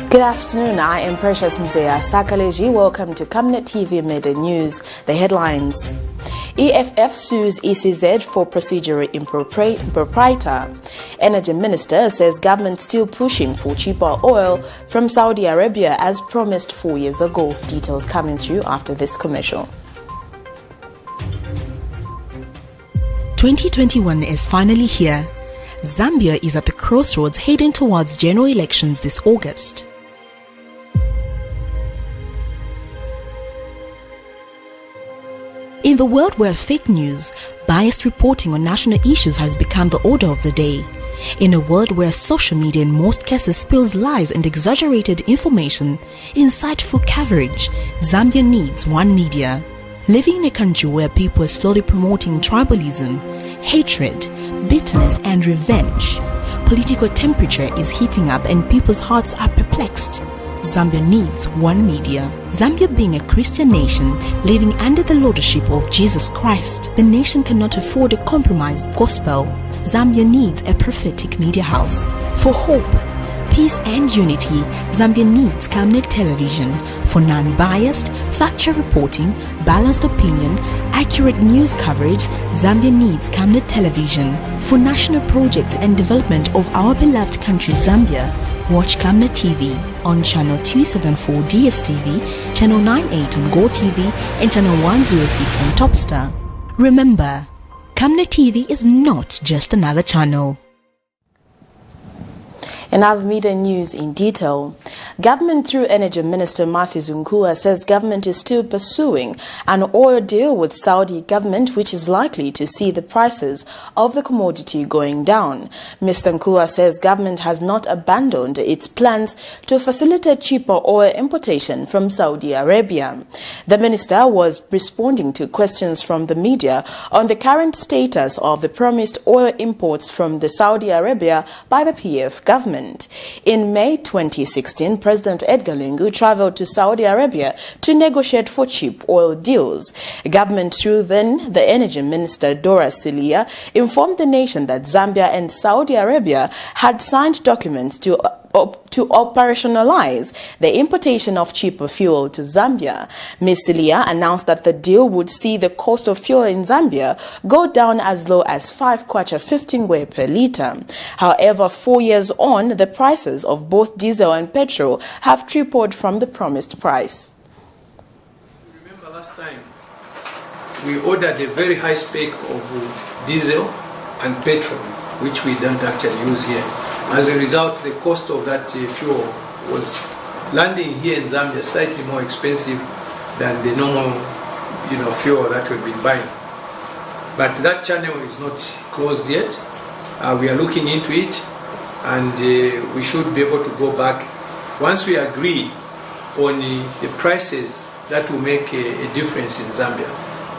Good afternoon, I am Precious Mzea Sakaleji. Welcome to Camnet TV Midday News. The headlines. EFF sues ECZ for procedural improprietor. Energy Minister says government still pushing for cheaper oil from Saudi Arabia as promised 4 years ago. Details coming through after this commercial. 2021 is finally here. Zambia is at the crossroads heading towards general elections this August. In the world where fake news, biased reporting on national issues has become the order of the day, in a world where social media in most cases spills lies and exaggerated information, insightful coverage, Zambia needs one media. Living in a country where people are slowly promoting tribalism, hatred, bitterness and revenge, political temperature is heating up and people's hearts are perplexed. Zambia needs one media. Zambia being a Christian nation living under the lordship of Jesus Christ, the nation cannot afford a compromised gospel. Zambia needs a prophetic media house. For hope, peace and unity, Zambia needs Camnet television for non-biased, factual reporting, balanced opinion, accurate news coverage. Zambia needs Camnet television for national projects and development of our beloved country Zambia. Watch Camnet TV on channel 274 DSTV, channel 98 on GOVT and channel 106 on Topstar. Remember, Camnet TV is not just another channel. In other media news in detail, government through Energy Minister Matthew Zunkua says government is still pursuing an oil deal with Saudi government which is likely to see the prices of the commodity going down. Mr. Nkua says government has not abandoned its plans to facilitate cheaper oil importation from Saudi Arabia. The minister was responding to questions from the media on the current status of the promised oil imports from the Saudi Arabia by the PF government. In May 2016, President Edgar Lungu traveled to Saudi Arabia to negotiate for cheap oil deals. Government through then the Energy Minister Dora Silia informed the nation that Zambia and Saudi Arabia had signed documents to operationalize the importation of cheaper fuel to Zambia. Ms. Silia announced that the deal would see the cost of fuel in Zambia go down as low as 5kwacha 15 ngwe per litre. However, 4 years on, the prices of both diesel and petrol have tripled from the promised price. Remember last time we ordered a very high spec of diesel and petrol, which we don't actually use here. As a result, the cost of that fuel was landing here in Zambia slightly more expensive than the normal, fuel that we've been buying. But that channel is not closed yet. We are looking into it, and we should be able to go back once we agree on the prices that will make a difference in Zambia.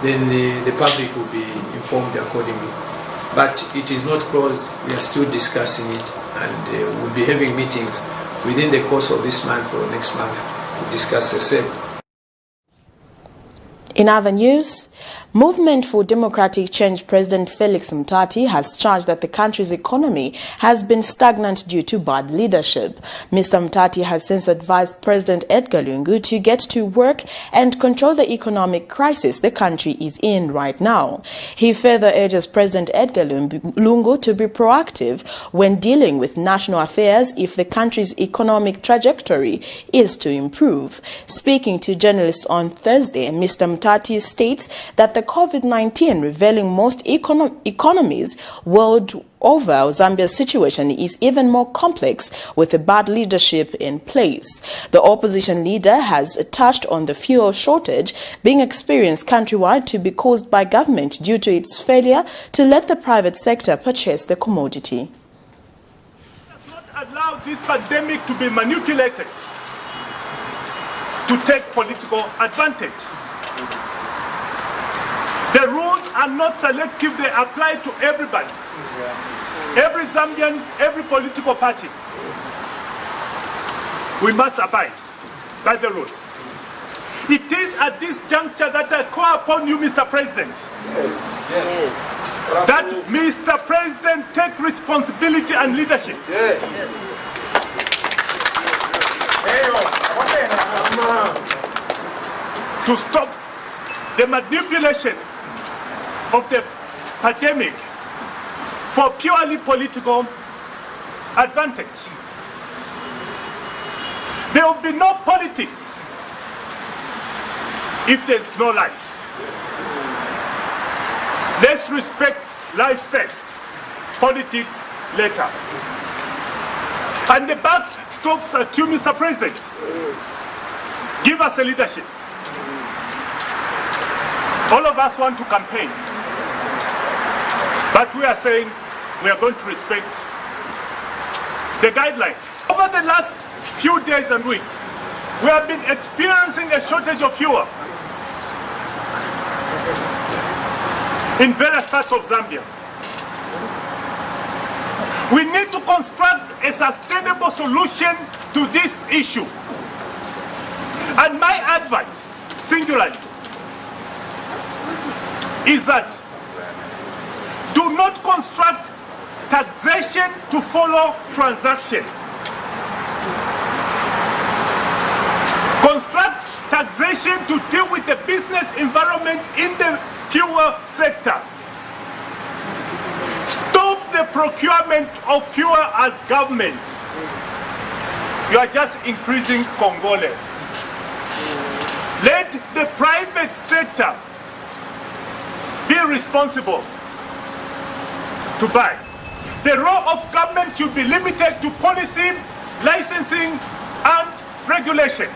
Then the public will be informed accordingly. But it is not closed. We are still discussing it, and we'll be having meetings within the course of this month or next month to discuss the same. In other news, Movement for Democratic Change President Felix Mtati has charged that the country's economy has been stagnant due to bad leadership. Mr. Mtati has since advised President Edgar Lungu to get to work and control the economic crisis the country is in right now. He further urges President Edgar Lungu to be proactive when dealing with national affairs if the country's economic trajectory is to improve. Speaking to journalists on Thursday, Mr. Mtati states that the COVID-19 revealing most economies world over, Zambia's situation is even more complex with a bad leadership in place. The opposition leader has touched on the fuel shortage being experienced countrywide to be caused by government due to its failure to let the private sector purchase the commodity. Does not allow this pandemic to be manipulated to take political advantage. The rules are not selective, they apply to everybody. Every Zambian, every political party. We must abide by the rules. It is at this juncture that I call upon you, Mr. President. Yes. That Mr. President take responsibility and leadership. Yes. to stop the manipulation of the pandemic for purely political advantage. There will be no politics if there's no life. Let's respect life first, politics later. And the buck stops at you, Mr. President. Give us a leadership. All of us want to campaign, but we are saying we are going to respect the guidelines. Over the last few days and weeks, we have been experiencing a shortage of fuel in various parts of Zambia. We need to construct a sustainable solution to this issue. And my advice, singularly, is that do not construct taxation to follow transaction. Construct taxation to deal with the business environment in the fuel sector. Stop the procurement of fuel as government. You are just increasing Congole. Let the private sector be responsible to buy. The role of government should be limited to policy, licensing, and regulation.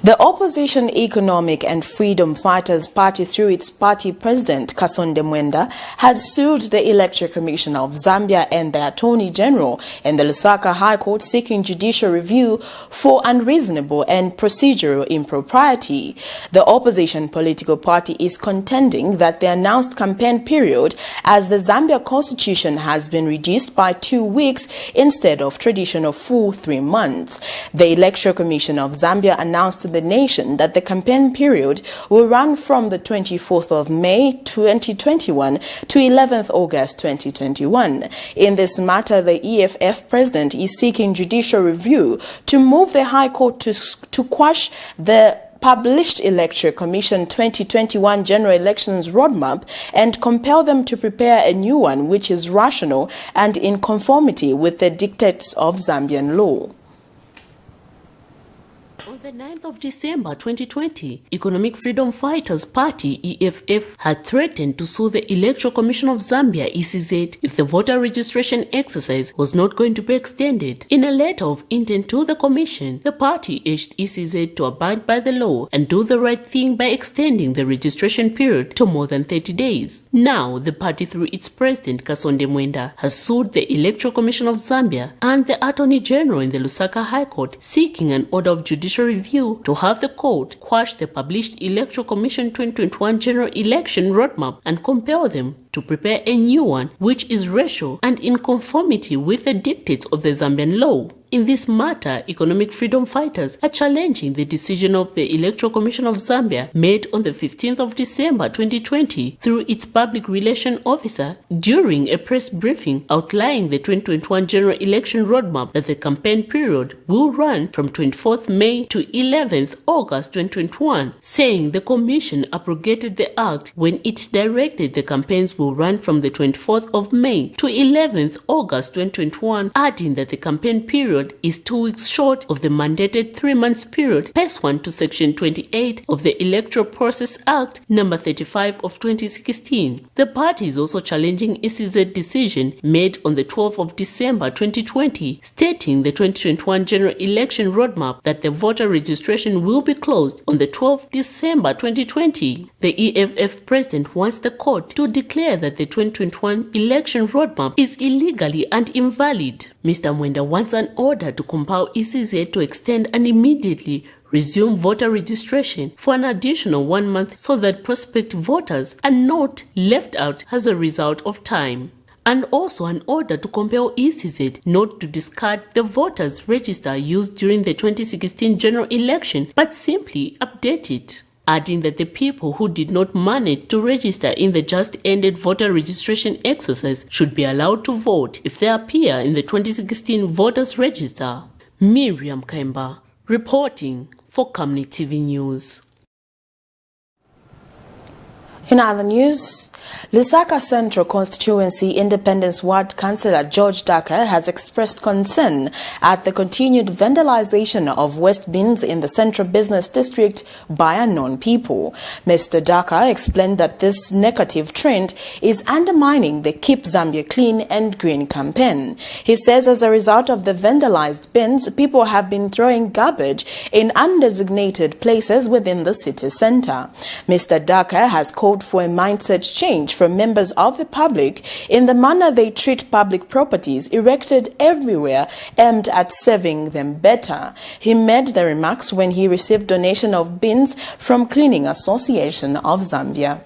The opposition Economic and Freedom Fighters Party, through its party president Kasonde Mwenda, has sued the Electoral Commission of Zambia and the Attorney General in the Lusaka High Court, seeking judicial review for unreasonable and procedural impropriety. The opposition political party is contending that the announced campaign period as the Zambia Constitution has been reduced by 2 weeks instead of traditional full 3 months. The Electoral Commission of Zambia announced to the nation that the campaign period will run from the 24th of May 2021 to 11th August 2021. In this matter, the EFF president is seeking judicial review to move the High Court to quash the published Electoral Commission 2021 General Elections Roadmap and compel them to prepare a new one which is rational and in conformity with the dictates of Zambian law. On the 9th of December 2020, Economic Freedom Fighters Party EFF had threatened to sue the Electoral Commission of Zambia ECZ if the voter registration exercise was not going to be extended. In a letter of intent to the commission, the party urged ECZ to abide by the law and do the right thing by extending the registration period to more than 30 days. Now, the party, through its president Kasonde Mwenda, has sued the Electoral Commission of Zambia and the Attorney General in the Lusaka High Court, seeking an order of judicial review to have the court quash the published Electoral Commission 2021 General Election Roadmap and compel them to prepare a new one which is rational and in conformity with the dictates of the Zambian law. In this matter, Economic Freedom Fighters are challenging the decision of the Electoral Commission of Zambia made on the 15th of December 2020 through its public relations officer during a press briefing outlining the 2021 General Election Roadmap that the campaign period will run from 24th May to 11th August 2021, saying the Commission abrogated the act when it directed the campaigns will run from the 24th of May to 11th August 2021, adding that the campaign period is 2 weeks short of the mandated 3 months period pursuant to Section 28 of the Electoral Process Act No. 35 of 2016. The party is also challenging ECZ decision made on the 12th of December 2020, stating the 2021 General Election Roadmap that the voter registration will be closed on the 12th December 2020. The EFF president wants the court to declare that the 2021 election roadmap is illegally and invalid. Mr. Mwenda wants an order to compel ECZ to extend and immediately resume voter registration for an additional 1 month so that prospective voters are not left out as a result of time. And also an order to compel ECZ not to discard the voters register used during the 2016 general election but simply update it. adding that the people who did not manage to register in the just-ended voter registration exercise should be allowed to vote if they appear in the 2016 voters register. Miriam Kemba, reporting for Camnet TV News. In other news, Lusaka Central Constituency Independence Ward Councillor George Daka has expressed concern at the continued vandalization of waste bins in the Central Business District by unknown people. Mr. Daka explained that this negative trend is undermining the Keep Zambia Clean and Green campaign. He says as a result of the vandalized bins, people have been throwing garbage in undesignated places within the city centre. Mr. Daka has called for a mindset change from members of the public in the manner they treat public properties erected everywhere aimed at serving them better. He made the remarks when he received donation of bins from Cleaning Association of Zambia.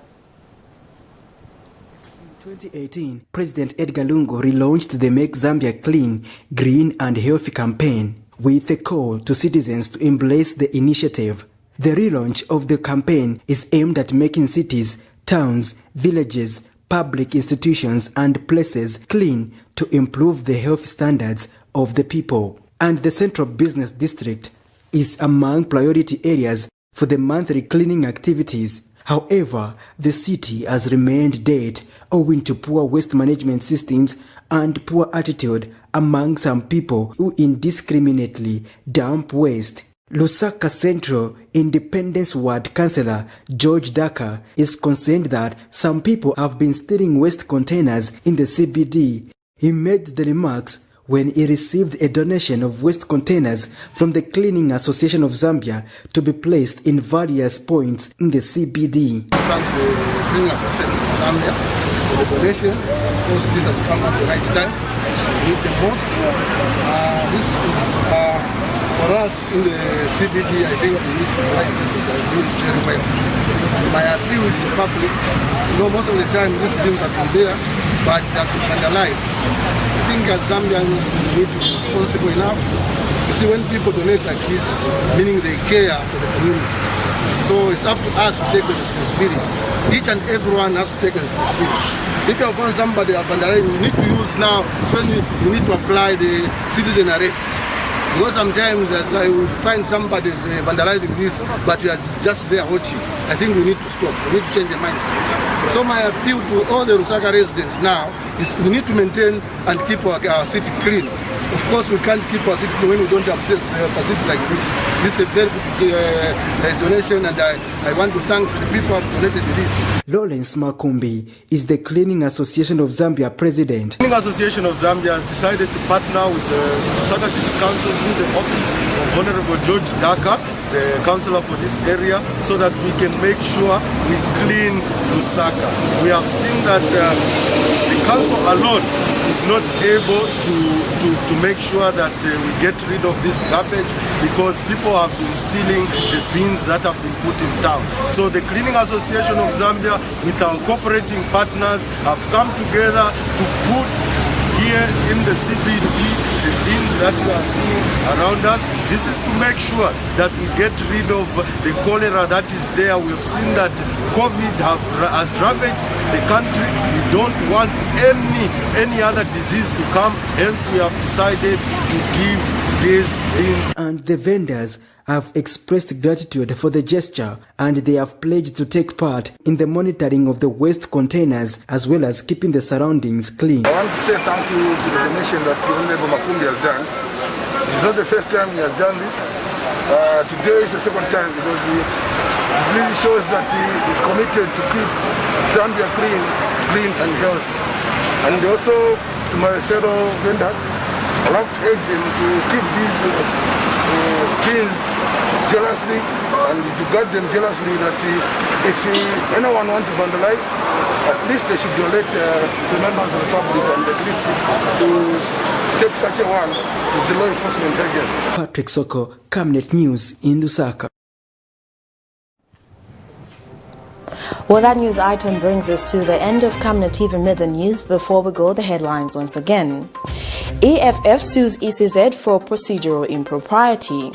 In 2018, President Edgar Lungu relaunched the Make Zambia Clean, Green and Healthy campaign with a call to citizens to embrace the initiative. The relaunch of the campaign is aimed at making cities, towns, villages, public institutions and places clean to improve the health standards of the people. And the Central Business District is among priority areas for the monthly cleaning activities. However, the city has remained dead owing to poor waste management systems and poor attitude among some people who indiscriminately dump waste. Lusaka Central Independence Ward Councillor George Daka is concerned that some people have been stealing waste containers in the CBD. He made the remarks when he received a donation of waste containers from the Cleaning Association of Zambia to be placed in various points in the CBD. Thank the Cleaning Association of Zambia for the donation. Of course, this has come at the right time. We need the most. This is for us in the CBD, I think we need to like this very well. My appeal with the public, most of the time these things have been there, but they have been vandalized. I think as Zambians we need to be responsible enough. You see, when people donate like this, meaning they care for the community. So it's up to us to take the responsibility. Each and everyone has to take the responsibility. If you find somebody vandalizing, we need to use now, it's when we need to apply the citizen arrest. Because sometimes we find somebody vandalizing this, but we are just there watching. I think we need to stop. We need to change the mindset. So my appeal to all the Lusaka residents now is we need to maintain and keep our city clean. Of course, we can't keep our city clean when we don't have facilities like this. This is a very good donation, and I want to thank the people who have donated this. Lawrence Makumbi is the Cleaning Association of Zambia president. The Cleaning Association of Zambia has decided to partner with the Lusaka City Council through the office of Honorable George Daka, the councillor for this area, so that we can make sure we clean Lusaka. We have seen that the council alone is not able to make sure that we get rid of this garbage, because people have been stealing the bins that have been put in town. So the Cleaning Association of Zambia with our cooperating partners have come together to put here in the CBD the bins that we are seeing around us. This is to make sure that we get rid of the cholera that is there. We have seen that COVID has ravaged the country. We don't want any other disease to come. Hence, we have decided to give these bins. And the vendors have expressed gratitude for the gesture, and they have pledged to take part in the monitoring of the waste containers as well as keeping the surroundings clean. I want to say thank you to the donation that Honorable Makumbi has done. This is not the first time he has done this. Today is the second time, because it really shows that he is committed to keep Zambia clean and healthy. And also to my fellow vendor, I want to urge him to keep these bins jealously and to guard them jealously, that if anyone wants to vandalize, at least they should donate to members of the public, and at least to take such a one with the law enforcement agency. Patrick Soko, Camnet News in Lusaka. Well, that news item brings us to the end of Camnet TV Midday News. Before we go, the headlines once again. EFF sues ECZ for procedural impropriety.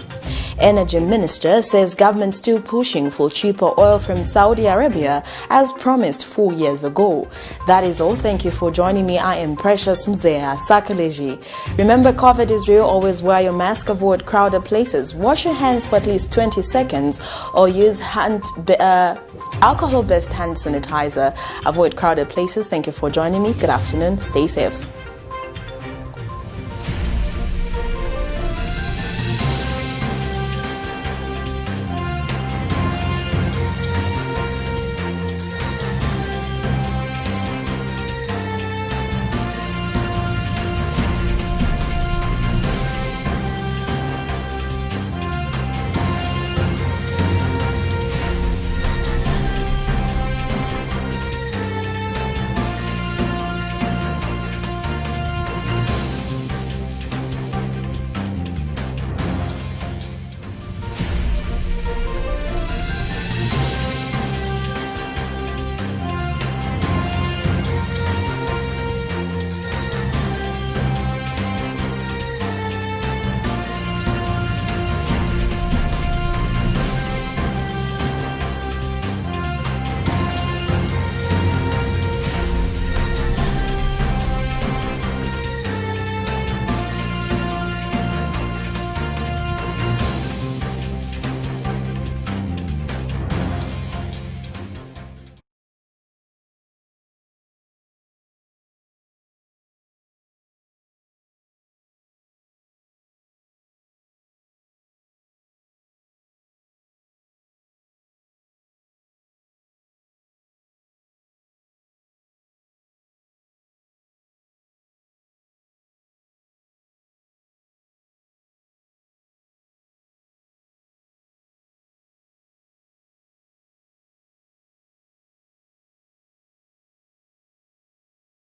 Energy Minister says government still pushing for cheaper oil from Saudi Arabia as promised 4 years ago. That is all. Thank you for joining me. I am Precious Mzea Sakaleji. Remember, COVID is real. Always wear your mask, avoid crowded places, wash your hands for at least 20 seconds, or use alcohol-based hand sanitizer. Avoid crowded places. Thank you for joining me. Good afternoon. Stay safe.